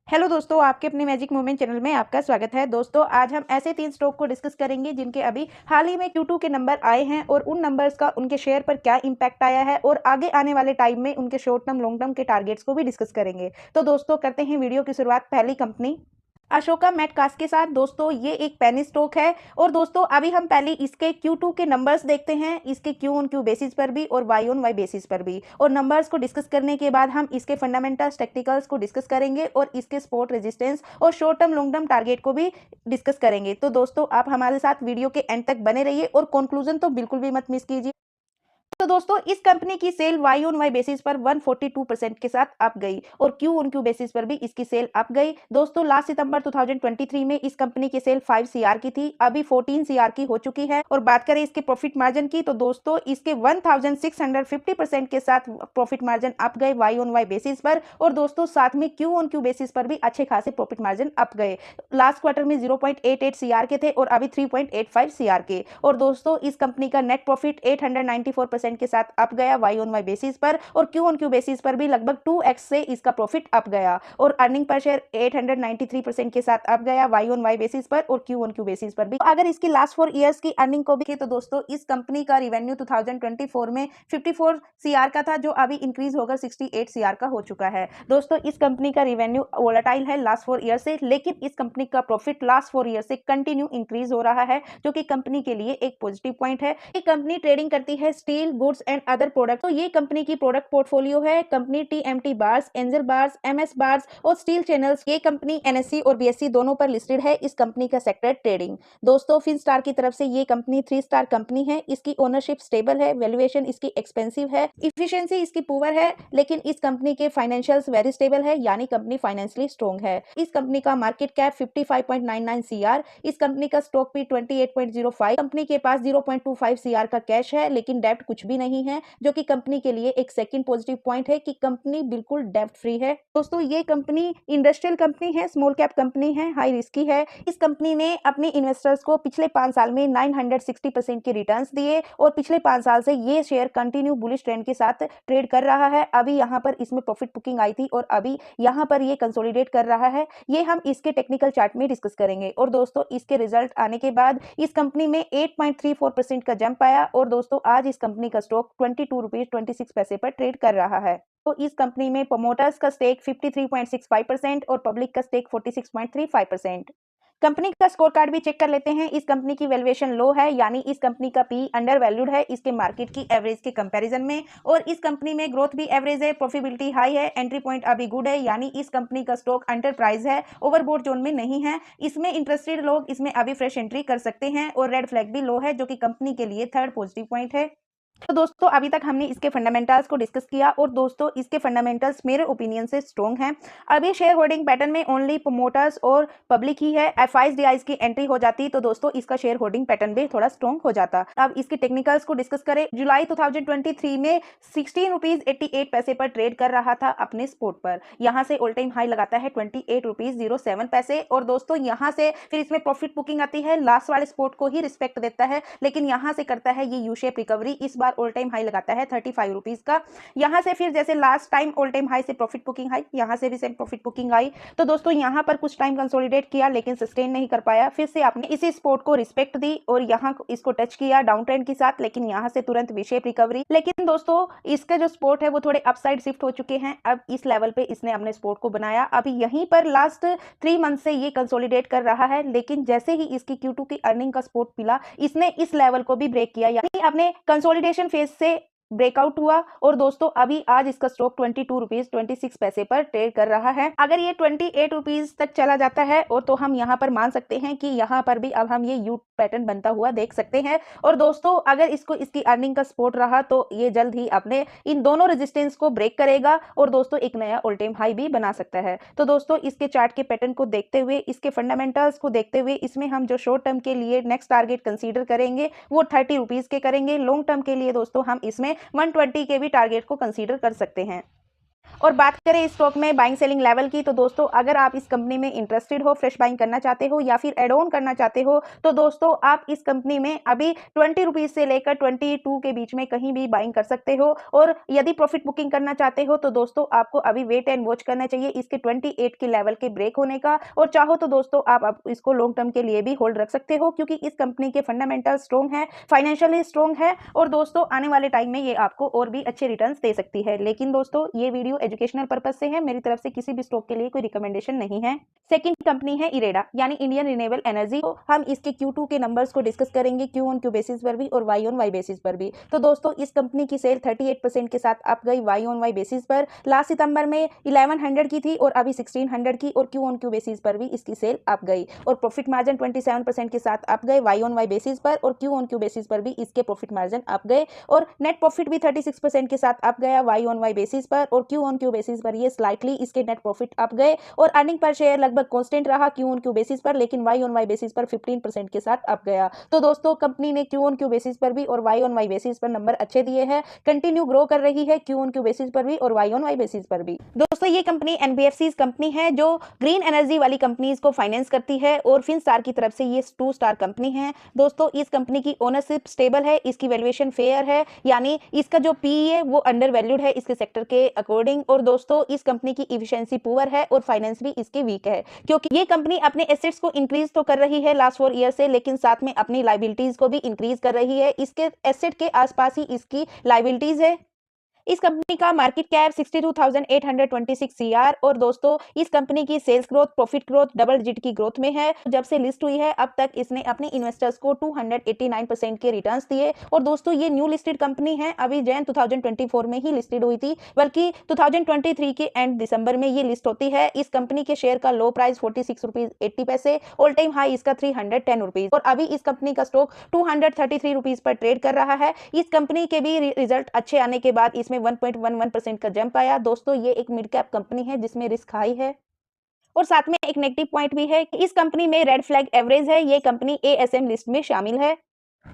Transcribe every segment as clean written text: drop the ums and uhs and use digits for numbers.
Hello दोस्तों, आपके अपने मैजिक मोमेंट चैनल में आपका स्वागत है। दोस्तों, आज हम ऐसे 3 स्टॉक को डिस्कस करेंगे जिनके अभी हाल ही में Q2 के नंबर आए हैं और उन नंबर्स का उनके शेयर पर क्या इम्पैक्ट आया है और आगे आने वाले टाइम में उनके शॉर्ट टर्म, लॉन्ग टर्म के टारगेट्स को भी डिस्कस करेंगे। तो दोस्तों, करते हैं वीडियो की शुरुआत। पहली कंपनी अशोका मेटकास के साथ। दोस्तों, ये एक पेनी स्टॉक है और दोस्तों अभी हम पहले इसके Q2 के नंबर्स देखते हैं, इसके Q ऑन Q बेसिस पर भी और Y ऑन Y बेसिस पर भी। और नंबर्स को डिस्कस करने के बाद हम इसके फंडामेंटल्स, टेक्निकल्स को डिस्कस करेंगे और इसके सपोर्ट, रेजिस्टेंस और short term, long term target को भी डिस्कस करेंगे। तो दोस्तों, आप हमारे साथ वीडियो के एंड तक बने रहिए और कंक्लूजन तो बिल्कुल भी मत मिस कीजिए। तो दोस्तों, इस कंपनी की sale Y on Y basis पर 142% के साथ अप गई और क्यू ऑन क्यू बेसिस पर भी इसकी सेल अप गई। दोस्तों, लास्ट सितंबर 2023 में इस कंपनी की सेल 5 सीआर की थी, अभी 14 सीआर की हो चुकी है। और बात करें इसके प्रॉफिट मार्जिन की, तो दोस्तों इसके 1650% के साथ प्रॉफिट मार्जिन अप गए वाई ऑन वाई बेसिस पर। और दोस्तों, साथ में क्यू ऑन क्यू बेसिस पर भी अच्छे खासे प्रॉफिट मार्जिन अप गए। लास्ट क्वार्टर में 0.88 सीआर के थे और अभी 3.85 सीआर के। और दोस्तों, इस कंपनी का नेट प्रॉफिट 894% के साथ अप गया वाई ऑन वाई बेसिस पर और क्यू ऑन क्यू बेसिस पर भी लगभग 2x से इसका प्रॉफिट अप गया। और अर्निंग पर शेयर 893% के साथ अप गया वाई ऑन वाई बेसिस पर और क्यू ऑन क्यू बेसिस पर भी। अगर इसकी लास्ट 4 ईयर्स की अर्निंग को भी तो दोस्तों, इस कंपनी का रिवेन्यू 2024 में 54 सीआर का था, जो अभी इंक्रीज होकर 68 सीआर का हो चुका है। दोस्तों, इस कंपनी का रिवेन्यू वोलेटाइल है लास्ट 4 ईयर से, लेकिन इस कंपनी का प्रॉफिट लास्ट 4 ईयर से कंटिन्यू इंक्रीज हो रहा है, जो कि कंपनी के लिए एक पॉजिटिव पॉइंट है। ये कंपनी ट्रेडिंग करती है steel, goods and other product. तो ये कंपनी की प्रोडक्ट पोर्टफोलियो है। Company TMT bars, angel bars, MS bars और स्टील चैनल्स। ये कंपनी एनएससी और बीएससी दोनों पर लिस्टेड है। इस कंपनी का सेक्टर ट्रेडिंग। दोस्तों, फिनस्टार की तरफ से ये कंपनी 3 स्टार कंपनी है। इसकी ओनरशिप स्टेबल है, वैल्यूएशन इसकी एक्सपेंसिव है, इफिशिएंसी इसकी पुअर है, लेकिन इस कंपनी के फाइनेंशियल्स वेरी स्टेबल है, यानी कंपनी फाइनेंशियली स्ट्रॉन्ग है। इस कंपनी का मार्केट कैप 55.99 सीआर। इस कंपनी का स्टॉक भी 28.05। कंपनी के पास 0.25 सीआर का कैश है, लेकिन डेब्ट कुछ भी नहीं है, जो कि कंपनी के लिए एक सेकंड पॉजिटिव पॉइंट है कि कंपनी बिल्कुल डेब्ट फ्री है। दोस्तों, ये कंपनी इंडस्ट्रियल कंपनी है, स्मॉल कैप कंपनी है, हाई रिस्की है। इस कंपनी ने अपने इन्वेस्टर्स को पिछले 5 साल में 960% के रिटर्न्स दिए और पिछले 5 साल से ये शेयर कंटिन्यू बुलिश ट्रेंड के साथ ट्रेड कर रहा है। अभी यहाँ पर इसमें प्रॉफिट बुकिंग आई थी और अभी यहाँ पर ये कंसोलिडेट कर रहा है। ये हम इसके टेक्निकल चार्ट में डिस्कस करेंगे। और दोस्तों, इसके रिजल्ट आने के बाद इस कंपनी में 8.34% का जंप आया और दोस्तों, आज इस कंपनी का स्टॉक 22 रुपीज 26 पैसे पर ट्रेड कर रहा है। तो इस कंपनी में प्रमोटर्स का स्टेक 53.65% और पब्लिक का स्टेक 46.35%। कंपनी का स्कोर कार्ड भी चेक कर लेते हैं। इस कंपनी की वैल्यूएशन लो है, यानी इस कंपनी का पी अंडर वैल्यूड है इसके मार्केट की एवरेज के कंपैरिजन में। और इस कंपनी में ग्रोथ भी एवरेज है, प्रॉफिटेबिलिटी हाई है, एंट्री पॉइंट अभी गुड है, यानी इस कंपनी का स्टॉक अंडर प्राइस है, ओवरबोट जोन में नहीं है। इसमें इंटरेस्टेड लोग इसमें अभी फ्रेश एंट्री कर सकते हैं। और रेड फ्लैग भी लो है, जो कि कंपनी के लिए थर्ड पॉजिटिव पॉइंट है। तो दोस्तों, अभी तक हमने इसके फंडामेंटल्स को डिस्कस किया और दोस्तों, इसके फंडामेंटल्स मेरे ओपिनियन से स्ट्रॉन्ग हैं। अभी शेयर होल्डिंग पैटर्न में ओनली प्रमोटर्स और पब्लिक ही है। एफआईज डीआईज की एंट्री हो जाती तो दोस्तों, इसका शेयर होल्डिंग पैटर्न भी थोड़ा स्ट्रॉन्ग हो जाता। अब इसकी टेक्निकल्स को डिस्कस करें। जुलाई 2023 में 16 रुपीज 88 पैसे पर ट्रेड कर रहा था अपने स्पोर्ट पर। यहाँ से ऑल टाइम हाई लगाता है 28 रुपीज 07 पैसे। और दोस्तों, यहाँ से फिर इसमें प्रॉफिट बुकिंग आती है, लास्ट वाले स्पोर्ट को ही रिस्पेक्ट देता है, लेकिन यहाँ से करता है ये यू शेप रिकवरी। इस बार ऑल टाइम हाई लगाता है 35 रुपीज का। यहां से फिर जैसे last time all time high से प्रॉफिट बुकिंग हाई, यहां से भी सेम प्रॉफिट बुकिंग आई। तो दोस्तों, यहां पर कुछ टाइम कंसोलिडेट किया, लेकिन सस्टेन नहीं कर पाया। फिर से आपने इसी स्पोर्ट को रिस्पेक्ट दी और यहां इसको टच किया डाउन ट्रेंड के साथ, लेकिन यहां से तुरंत वी शेप रिकवरी। लेकिन दोस्तों, इसके जो स्पोर्ट है वो थोड़े अपसाइड शिफ्ट हो चुके हैं। अब इस लेवल पे इसने अपने स्पोर्ट को बनाया। अभी यहीं पर लास्ट 3 मंथ से ये कंसोलिडेट कर रहा है, लेकिन जैसे ही इसकी Q2 की अर्निंग का सपोर्ट मिला, इसने इस लेवल को भी ब्रेक किया, यानी अपने कंसोलिडेशन फेज से ब्रेकआउट हुआ। और दोस्तों, अभी आज इसका स्टॉक 22 रुपीज 26 पैसे पर ट्रेड कर रहा है। अगर ये 28 रुपीज तक चला जाता है और तो हम यहाँ पर मान सकते हैं कि यहाँ पर भी अब हम ये यू पैटर्न बनता हुआ देख सकते हैं। और दोस्तों, अगर इसको इसकी अर्निंग का सपोर्ट रहा तो ये जल्द ही अपने इन दोनों रेजिस्टेंस को ब्रेक करेगा और दोस्तों, एक नया ऑल टाइम हाई भी बना सकता है। तो दोस्तों, इसके चार्ट के पैटर्न को देखते हुए, इसके फंडामेंटल्स को देखते हुए, इसमें हम जो शॉर्ट टर्म के लिए नेक्स्ट टारगेट कंसीडर करेंगे वो 30 रुपीज के करेंगे। लॉन्ग टर्म के लिए दोस्तों, हम इसमें 120 के भी टारगेट को कंसीडर कर सकते हैं। और बात करें इस स्टॉक में बाइंग सेलिंग लेवल की, तो दोस्तों अगर आप इस कंपनी में इंटरेस्टेड हो, फ्रेश बाइंग करना चाहते हो या फिर एड ऑन करना चाहते हो, तो दोस्तों आप इस कंपनी में अभी 20 रुपीज से लेकर 22 के बीच में कहीं भी बाइंग कर सकते हो। और यदि प्रॉफिट बुकिंग करना चाहते हो तो दोस्तों आपको अभी वेट एंड वॉच करना चाहिए इसके 28 के लेवल के ब्रेक होने का। और चाहो तो दोस्तों आप इसको लॉन्ग टर्म के लिए भी होल्ड रख सकते हो, क्योंकि इस कंपनी के फंडामेंटल स्ट्रॉन्ग है, फाइनेंशियली स्ट्रॉन्ग है और दोस्तों आने वाले टाइम में ये आपको और भी अच्छे रिटर्न्स दे सकती है। लेकिन दोस्तों ये वीडियो एजुकेशनल पर्पज से है, मेरी तरफ से किसी भी स्टॉक के लिए कोई रिकमेंडेशन नहीं है। सेकंड कंपनी है इरेडा यानी इंडियन रिन्यूएबल एनर्जी। तो हम इसके Q2 के नंबर्स को डिस्कस करेंगे Q ऑन Q बेसिस पर भी और Y ऑन Y बेसिस पर भी। तो दोस्तों इस कंपनी की सेल 38% के साथ अप गई Y ऑन Y बेसिस पर। लास्ट सितंबर में 1100 की थी और अभी 1600 की, और Q ऑन Q बेसिस पर भी इसकी सेल अप गई। और प्रॉफिट मार्जिन 27% के साथ अप गए Y ऑन Y बेसिस पर, और Q ऑन Q बेसिस पर भी इसके प्रॉफिट मार्जिन अप गए। और नेट प्रॉफिट भी 36% के साथ अप गया Y ऑन Y बेसिस पर, और Q ऑन Q बेसिस पर ये स्लाइटली इसके नेट प्रॉफिट अप गए। और अर्निंग पर शेयर लगभग कांस्टेंट रहा Q ऑन Q बेसिस पर, लेकिन Y ऑन Y बेसिस पर 15% के साथ अप गया। तो दोस्तों कंपनी ने Q ऑन Q बेसिस पर भी और Y ऑन Y बेसिस पर नंबर अच्छे दिए हैं, कंटिन्यू ग्रो कर रही है Q ऑन Q बेसिस पर भी और Y ऑन Y बेसिस पर भी। दोस्तों ये कंपनी NBFCs कंपनी है जो ग्रीन एनर्जी वाली कंपनीज को फाइनेंस करती है, और फिनस्टार की तरफ से ये 2 स्टार कंपनी है। दोस्तों इस कंपनी की ओनरशिप स्टेबल है, इसकी वैल्यूएशन फेयर है, यानी इसका जो PE है वो अंडर वैल्यूड है इसके सेक्टर के अकॉर्डिंग। और दोस्तों इस कंपनी की इफिशिएंसी पुअर है और फाइनेंस भी इसके वीक है, क्योंकि ये कंपनी अपने एसेट्स को इंक्रीज तो कर रही है लास्ट 4 ईयर से, लेकिन साथ में अपनी लायबिलिटीज को भी इंक्रीज कर रही है। इसके एसेट के आसपास ही इसकी लायबिलिटीज है। इस कंपनी का मार्केट कैप 62,826 सीआर। और दोस्तों इस कंपनी की sales growth, profit growth double digit की ग्रोथ में है। जब से लिस्ट हुई है अब तक इसने अपने इन्वेस्टर्स को 289% के रिटर्न्स दिए। और दोस्तों ये न्यू लिस्टेड कंपनी है, अभी जैन 2024 में ही लिस्टेड हुई थी, बल्कि 2023 के एंड दिसंबर में ये लिस्ट होती है। इस कंपनी के शेयर का लो प्राइस 46 रुपीज 80 पैसे, ऑल टाइम हाई इसका 310 रुपीज, और अभी इस कंपनी का स्टॉक 233 रुपीज पर ट्रेड कर रहा है। इस कंपनी के भी रिजल्ट अच्छे आने के बाद इसमें 1.11% का जंप आया। दोस्तों ये एक मिड कैप कंपनी है जिसमें रिस्क हाई है। और साथ में एक नेगेटिव पॉइंट भी है कि इस कंपनी में रेड फ्लैग एवरेज है, ये कंपनी ASM लिस्ट में शामिल है।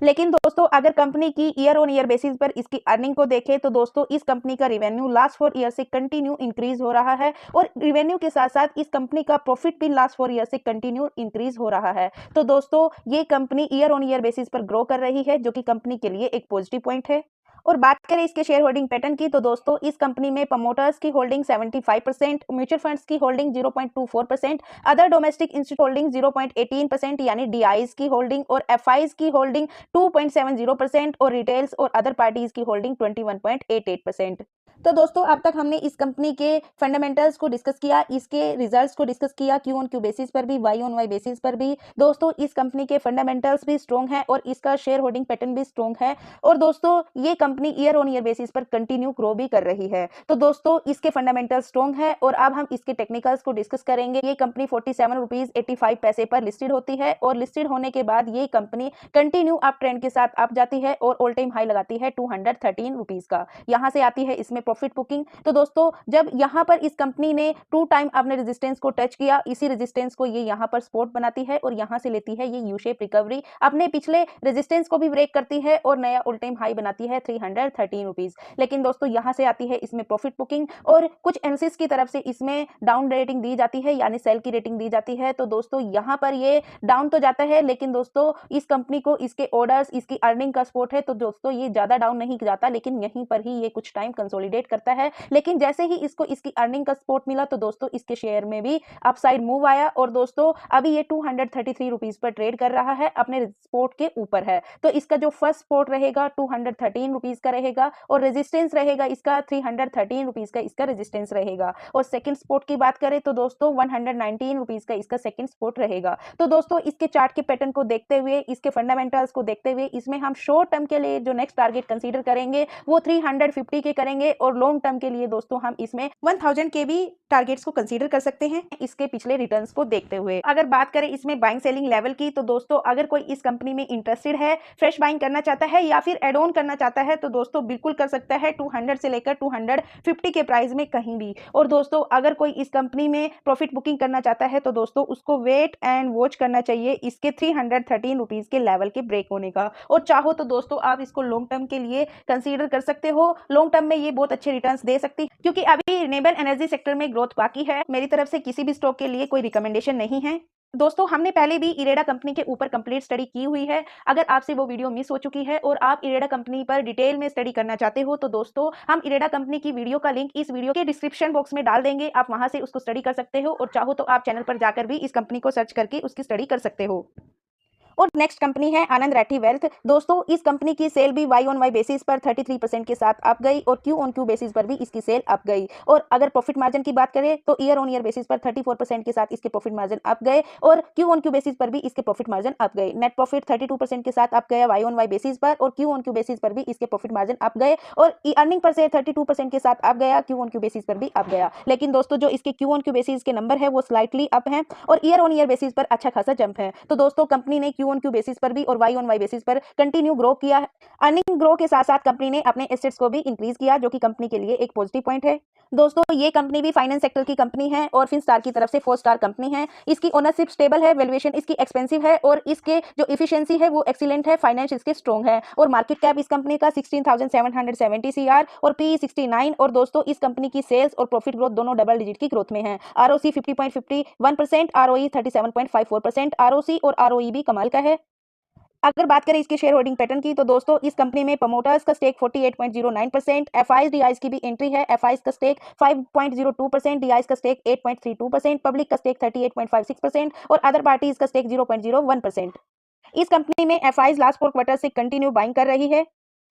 लेकिन दोस्तों अगर कंपनी की ईयर ऑन ईयर बेसिस पर इसकी अर्निंग को देखें तो दोस्तों इस कंपनी का रिवेन्यू लास्ट 4 ईयर से कंटिन्यू इंक्रीज हो रहा है, और रिवेन्यू के साथ साथ इस कंपनी का प्रॉफिट भी लास्ट 4 ईयर से कंटिन्यू इंक्रीज हो रहा है। तो दोस्तों ये company year on year basis पर ग्रो कर रही है, जो कि कंपनी के लिए एक पॉजिटिव पॉइंट है। और बात करें इसके शेयर होल्डिंग पैटर्न की, तो दोस्तों इस कंपनी में प्रमोटर्स की होल्डिंग 75%, म्यूचुअल फंड्स की holding 0.24%, other domestic institute holding 0.18% यानी DIs की होल्डिंग, और FIs की होल्डिंग 2.70%, और रिटेल्स और अदर पार्टीज की होल्डिंग 21.88%। तो दोस्तों अब तक हमने इस कंपनी के फंडामेंटल्स को डिस्कस किया, इसके रिजल्ट्स को डिस्कस किया Q ऑन Q बेसिस पर भी, Y ऑन Y बेसिस पर भी। दोस्तों इस कंपनी के फंडामेंटल्स भी स्ट्रॉन्ग है और इसका शेयर होल्डिंग पैटर्न भी स्ट्रॉन्ग है, और दोस्तों ये company year on year basis पर कंटिन्यू ग्रो भी कर रही है। तो दोस्तों इसके फंडामेंटल स्ट्रॉन्ग है। और अब हम इसके टेक्निकल्स को डिस्कस करेंगे। ये कंपनी 47 रुपीज 85 पैसे पर लिस्टेड होती है, और लिस्टेड होने के बाद ये कंपनी कंटिन्यू अप ट्रेंड के साथ अप जाती है और ऑल टाइम हाई लगाती है 213 रुपीज का। यहाँ से आती है इसमें प्रॉफिट बुकिंग। तो दोस्तों जब यहाँ पर इस कंपनी ने 2 टाइम अपने रेजिस्टेंस को टच किया, इसी रेजिस्टेंस को ये यहाँ पर सपोर्ट बनाती है और यहाँ से लेती है ये यू शेप रिकवरी, अपने पिछले रेजिस्टेंस को भी ब्रेक करती है और नया ऑल टाइम हाई बनाती है 313 रुपीज। लेकिन दोस्तों यहाँ से आती है इसमें प्रॉफिट बुकिंग, और कुछ एनालिसिस की तरफ से इसमें डाउन रेटिंग दी जाती है, यानी सेल की रेटिंग दी जाती है। तो दोस्तों यहाँ पर ये डाउन तो जाता है, लेकिन दोस्तों इस कंपनी को इसके ऑर्डर्स, इसकी अर्निंग का सपोर्ट है, तो दोस्तों ये ज्यादा डाउन नहीं जाता, लेकिन यहीं पर ही ये कुछ टाइम कंसोलिडेट करता है। लेकिन जैसे ही इसको इसकी अर्निंग का सपोर्ट मिला तो दोस्तों इसके शेयर में भी अपसाइड मूव आया, और दोस्तों अभी ये 233 रुपीज पर ट्रेड कर रहा है, अपने सपोर्ट के ऊपर है। तो इसका जो फर्स्ट सपोर्ट रहेगा 213 रुपीज का रहेगा, और रेजिस्टेंस रहेगा इसका 313 रुपीज का इसका रेजिस्टेंस रहेगा। और सेकंड सपोर्ट की बात करें तो दोस्तों 119 रुपीज का इसका सेकंड सपोर्ट रहेगा। तो दोस्तों इसके चार्ट के पैटर्न को देखते हुए, इसके फंडामेंटल्स को देखते हुए, इसमें हम शॉर्ट टर्म के लिए जो नेक्स्ट टारगेट कंसीडर करेंगे वो 350 के करेंगे, और लॉन्ग टर्म के लिए दोस्तों हम इसमें 1000 के भी टारगेट्स को कंसीडर कर सकते हैं इसके पिछले रिटर्न्स को देखते हुए। अगर बात करें इसमें बाइंग सेलिंग लेवल की, तो दोस्तों अगर कोई इस कंपनी में इंटरेस्टेड है, फ्रेश बाइंग करना चाहता है या फिर एड ऑन करना चाहता है, तो दोस्तों बिल्कुल कर सकता है 200 से लेकर 250 के प्राइस में कहीं भी। और दोस्तों अगर कोई इस कंपनी में प्रॉफिट बुकिंग करना चाहता है तो दोस्तों उसको वेट एंड वॉच करना चाहिए इसके 313 रुपीज के लेवल के ब्रेक होने का। और चाहो तो दोस्तों आप इसको लॉन्ग टर्म के लिए कंसीडर कर सकते हो। लॉन्ग टर्म में ये बहुत अच्छे रिटर्न्स दे सकती, क्योंकि अभी रिन्यूएबल एनर्जी सेक्टर में ग्रोथ बाकी है। मेरी तरफ से किसी भी स्टॉक के लिए कोई रिकमेंडेशन नहीं है। दोस्तों, हमने पहले भी इरेडा कंपनी के ऊपर कंप्लीट स्टडी की हुई है। अगर आपसे वो वीडियो मिस हो चुकी है और आप इरेडा कंपनी पर डिटेल में स्टडी करना चाहते हो, तो दोस्तों हम इरेडा कंपनी की वीडियो का लिंक इस वीडियो के डिस्क्रिप्शन बॉक्स में डाल देंगे। आप वहां से उसको स्टडी कर सकते हो, और चाहो तो आप चैनल पर जाकर भी इस कंपनी को सर्च करके उसकी स्टडी कर सकते हो। और नेक्स्ट कंपनी है आनंद राठी वेल्थ। दोस्तों, इस कंपनी की सेल भी वाई ऑन वाई बेसिस पर 33% के साथ अप गई, और क्यू ऑन क्यू बेसिस पर भी इसकी सेल अप गई। और अगर प्रॉफिट मार्जिन की बात करें तो ईयर ऑन ईयर बेसिस पर 34% के साथ इसके प्रॉफिट मार्जिन अप गए, और क्यू ऑन क्यू बेसिस पर भी इसके प्रॉफिट मार्जिन अप गए। नेट प्रॉफिट 32% के साथ अप गया वाई ऑन वाई बेसिस पर, और क्यू ऑन क्यू बेसिस पर भी इसके प्रॉफिट मार्जिन अप गए, और अर्निंग पर से 32% के साथ अप गया, क्यू ऑन क्यू बेसिस पर भी अप गया। लेकिन दोस्तों, जो इसके क्यू ऑन क्यू बेसिस के नंबर है वो स्लाइटली अप है, और ईयर ऑन ईयर बेसिस पर अच्छा खासा जंप है। तो दोस्तों, कंपनी ने क्यू ऑन क्यू बेसिस पर भी और वाई ऑन वाई बेसिस पर कंटिन्यू ग्रो किया है। अर्निंग ग्रो के साथ साथ कंपनी ने अपने एसेट्स को भी इंक्रीज किया, जो कि कंपनी के लिए एक पॉजिटिव पॉइंट है। दोस्तों, ये कंपनी भी फाइनेंस सेक्टर की कंपनी है, और फिनस्टार की तरफ से 4 स्टार कंपनी है। इसकी ओनरशिप स्टेबल है, वैल्यूएशन इसकी एक्सपेंसिव है, और इसके जो इफिशिएंसी है वो एक्सीलेंट है, फाइनेंस इसके स्ट्रॉन्ग है। और मार्केट कैप इस कंपनी का 16,770 सीआर और पी 69। और दोस्तों, इस कंपनी की सेल्स और प्रॉफिट ग्रोथ दोनों डबल डिजिट की ग्रोथ में है। आरओसी 50.51%, आरओई 37.54%, आरओसी और आरओई भी कमाल का है। अगर बात करें इसके शेयर होल्डिंग पैटर्न की, तो दोस्तों इस कंपनी में प्रमोटर्स का स्टेक 48.09%, एफआईज डीआईज की भी एंट्री है। एफआईज का स्टेक 5.02%, डीआईज का स्टेक 8.32%, पब्लिक का स्टेक 38.56%, और अदर पार्टीज का स्टेक 0.01%। इस कंपनी में एफआईज लास्ट 4 क्वार्टर से कंटिन्यू बाइंग कर रही है,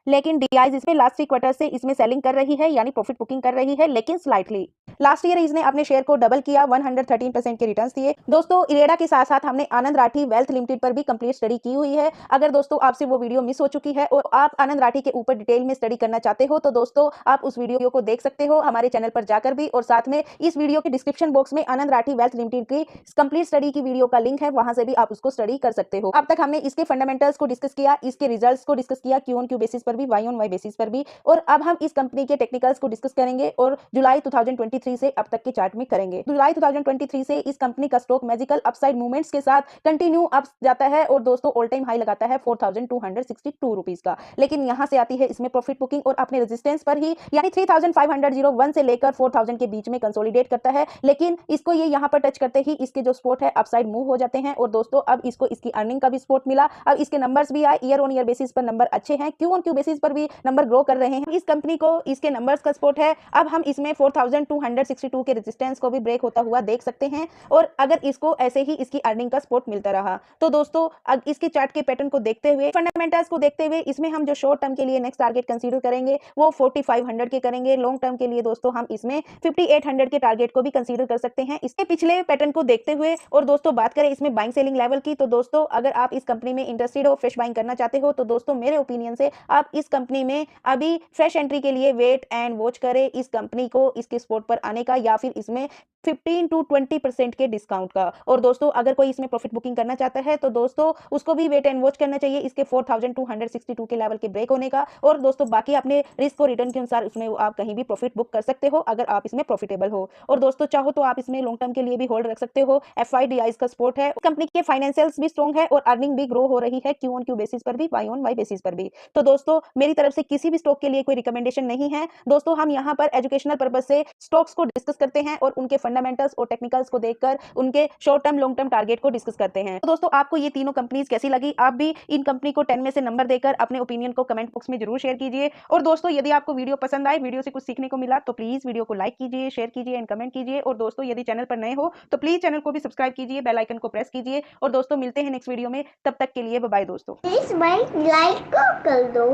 लेकिन डीआईज इसमें लास्ट 3 क्वार्टर से इसमें सेलिंग कर रही है, यानी प्रॉफिट बुकिंग कर रही है, लेकिन स्लाइटली। लास्ट ईयर इसने अपने शेयर को डबल किया, 113% के रिटर्न्स दिए। दोस्तों, इरेडा के साथ साथ हमने आनंद राठी वेल्थ लिमिटेड पर भी कंप्लीट स्टडी की हुई है। अगर दोस्तों आपसे वो वीडियो मिस हो चुकी है और आप आनंद राठी के ऊपर डिटेल में स्टडी करना चाहते हो, तो दोस्तों आप उस वीडियो को देख सकते हो हमारे चैनल पर जाकर भी, और साथ में इस वीडियो के डिस्क्रिप्शन बॉक्स में आनंद राठी वेल्थ लिमिटेड की कंप्लीट स्टडी की वीडियो का लिंक है, वहां से भी आप उसको स्टडी कर सकते हो। अब तक हमने इसके फंडामेंटल्स को डिस्कस किया, इसके रिजल्ट्स को डिस्कस किया, क्यू ऑन क्यू बेसिस पर भी, वाई ऑन वाई बेसिस पर भी, और अब हम इस कंपनी के टेक्निकल्स को डिस्कस करेंगे, और जुलाई 2023 से अब तक के चार्ट में करेंगे। जुलाई 2023 से इस कंपनी का स्टॉक मैजिकल अपसाइड मूवमेंट्स के साथ कंटिन्यू अप जाता है, और दोस्तों ऑल टाइम हाई लगाता है 4262 रुपीस का। लेकिन यहां से आती है इसमें प्रॉफिट बुकिंग, और अपने रेजिस्टेंस पर ही, यानी 3501 से लेकर 4000 के बीच में कंसोलिडेट करता है। लेकिन इसको ये यहां पर टच करते ही इसके जो स्पोर्ट है अपसाइड मूव हो जाते हैं, और दोस्तों अब इसको इसकी अर्निंग का भी सपोर्ट मिला। अब इसके नंबर्स भी आए, ईयर ऑन ईयर बेसिस पर नंबर अच्छे हैं, क्यू ऑन क्यू बेसिस पर भी नंबर ग्रो कर रहे हैं। इस कंपनी को इसके नंबर्स का सपोर्ट है। अब हम इसमें 4262 के रेजिस्टेंस को भी ब्रेक होता हुआ देख सकते हैं, और अगर इसको ऐसे ही इसकी अर्निंग का सपोर्ट मिलता रहा, तो दोस्तों अब इसके चार्ट के पैटर्न को देखते हुए, फंडामेंटल्स को देखते हुए, इसमें हम जो शॉर्ट टर्म के लिए नेक्स्ट टारगेट कंसीडर करेंगे वो 4500 के करेंगे। लॉन्ग टर्म के लिए दोस्तों हम इसमें 5800 के टारगेट को भी कंसीडर कर सकते हैं इसके पिछले पैटर्न को देखते हुए। और दोस्तों बात करें इसमें बाइंग सेलिंग लेवल की, तो दोस्तों अगर आप इस कंपनी में इंटरेस्टेड हो, फ्रेश बाइंग करना चाहते हो, तो दोस्तों मेरे ओपिनियन से आप इस कंपनी में अभी फ्रेश एंट्री के लिए वेट एंड वॉच करें इस कंपनी को इसके स्पोर्ट पर आने का, या फिर इसमें 15 to 20% के डिस्काउंट का। और दोस्तों अगर कोई इसमें प्रॉफिट बुकिंग करना चाहता है, तो दोस्तों उसको भी वेट एंड वॉच करना चाहिए इसके 4262 के लेवल के ब्रेक होने का। और दोस्तों बाकी अपने रिस्क और रिटर्न के अनुसार उसमें आप कहीं भी प्रॉफिट बुक कर सकते हो, अगर आप इसमें प्रॉफिटेबल हो। और दोस्तों चाहो तो आप इसमें लॉन्ग टर्म के लिए भी होल्ड रख सकते हो। एफआईडीआई का सपोर्ट है, कंपनी के फाइनेंशियल्स भी स्ट्रॉन्ग है, और अर्निंग भी ग्रो हो रही है, क्यू ऑन क्यू बेसिस पर भी, वाई ऑन वाई बेसिस पर भी। तो दोस्तों मेरी तरफ से किसी भी स्टॉक के लिए कोई रिकमेंडेशन नहीं है दोस्तों, हम यहाँ पर एजुकेशनल पर्पस से स्टॉक्स को डिस्कस करते हैं, और उनके फंडामेंटल्स और टेक्निकल्स को देखकर उनके short term long term target को डिस्कस करते हैं। तो दोस्तों आपको ये तीनों कंपनीज कैसी लगी, आप भी इन कंपनी को 10 में से नंबर देकर अपने ओपिनियन को कमेंट बॉक्स में जरूर शेयर कीजिए। और दोस्तों यदि आपको वीडियो पसंद आए, वीडियो से कुछ सीखने को मिला, तो प्लीज वीडियो को लाइक कीजिए, शेयर कीजिए एंड कमेंट कीजिए। और दोस्तों यदि चैनल पर नए हो तो प्लीज चैनल को भी सब्सक्राइब कीजिए, बेल आइकन को प्रेस कीजिए। और दोस्तों मिलते हैं नेक्स्ट वीडियो में, तब तक के लिए बाय बाय दोस्तों। प्लीज भाई लाइक कर दो।